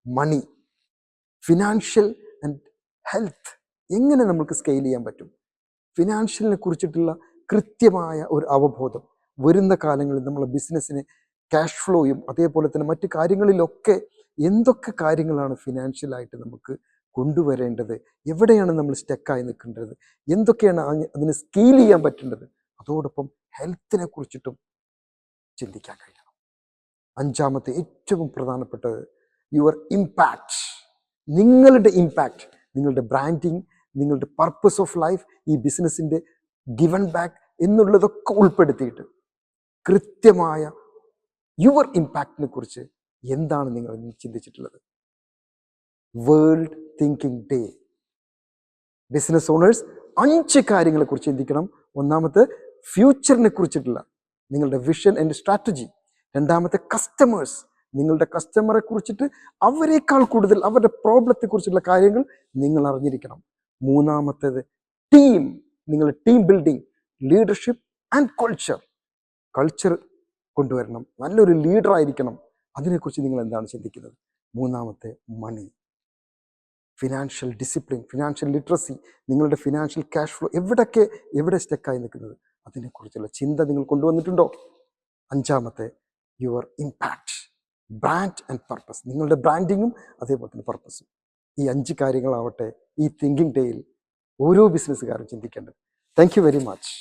Money, financial and health എങ്ങനെ നമുക്ക് scale ചെയ്യാൻ പറ്റും, ഫിനാൻഷ്യലിനെ കുറിച്ചിട്ടുള്ള കൃത്യമായ ഒരു അവബോധം. വരുന്ന കാലങ്ങളിൽ നമ്മളെ ബിസിനസ്സിന് ക്യാഷ് ഫ്ലോയും അതേപോലെ തന്നെ മറ്റു കാര്യങ്ങളിലൊക്കെ എന്തൊക്കെ കാര്യങ്ങളാണ് ഫിനാൻഷ്യലായിട്ട് നമുക്ക് കൊണ്ടുവരേണ്ടത്, എവിടെയാണ് നമ്മൾ സ്റ്റക്കായി നിൽക്കേണ്ടത്, എന്തൊക്കെയാണ് അതിന് സ്കെയിൽ ചെയ്യാൻ പറ്റേണ്ടത്, അതോടൊപ്പം ഹെൽത്തിനെ കുറിച്ചിട്ടും ചിന്തിക്കാൻ കഴിയണം. അഞ്ചാമത്തെ ഏറ്റവും പ്രധാനപ്പെട്ടത് യുവർ ഇമ്പാക്റ്റ്, നിങ്ങളുടെ ഇമ്പാക്റ്റ്, നിങ്ങളുടെ ബ്രാൻഡിങ്, നിങ്ങളുടെ പർപ്പസ് ഓഫ് ലൈഫ്, ഈ ബിസിനസ്സിൻ്റെ ഗിവൺ ബാക്ക് എന്നുള്ളതൊക്കെ ഉൾപ്പെടുത്തിയിട്ട് കൃത്യമായ യുവർ ഇമ്പാക്റ്റിനെ കുറിച്ച് എന്താണ് നിങ്ങൾ ചിന്തിച്ചിട്ടുള്ളത്. World thinking day. Business owners 5 കാര്യങ്ങളെക്കുറിച്ച് ചിന്തിക്കണം. ഒന്നാമത്തെ ഫ്യൂച്ചറിനെ കുറിച്ചിട്ടുള്ള നിങ്ങളുടെ വിഷൻ ആൻഡ് സ്ട്രാറ്റജി. രണ്ടാമത്തെ കസ്റ്റമേഴ്സ്, നിങ്ങളുടെ കസ്റ്റമറെ കുറിച്ചിട്ട് അവരെക്കാൾ കൂടുതൽ അവരുടെ പ്രോബ്ലത്തെ കുറിച്ചുള്ള കാര്യങ്ങൾ നിങ്ങൾ അറിഞ്ഞിരിക്കണം. മൂന്നാമത്തേത് ടീം, നിങ്ങളുടെ team building, leadership and culture കൊണ്ടുവരണം. നല്ലൊരു ലീഡർ ആയിരിക്കണം. അതിനെക്കുറിച്ച് നിങ്ങൾ എന്താണ് ചിന്തിക്കുന്നത്. മൂന്നാമത്തെ മണി, ഫിനാൻഷ്യൽ ഡിസിപ്ലിൻ, ഫിനാൻഷ്യൽ ലിറ്ററസി, നിങ്ങളുടെ ഫിനാൻഷ്യൽ ക്യാഷ് ഫ്ലോ എവിടെ സ്റ്റക്കായി നിൽക്കുന്നത് അതിനെക്കുറിച്ചുള്ള ചിന്ത നിങ്ങൾ കൊണ്ടുവന്നിട്ടുണ്ടോ. അഞ്ചാമത്തെ your impact, brand and purpose, നിങ്ങളുടെ ബ്രാൻഡിങ്ങും അതേപോലെ തന്നെ പർപ്പസും. ഈ 5 കാര്യങ്ങളാവട്ടെ ഈ തിങ്കിങ് ഡേയിൽ ഓരോ ബിസിനസ്സുകാരും ചിന്തിക്കേണ്ടത്. Thank you very much.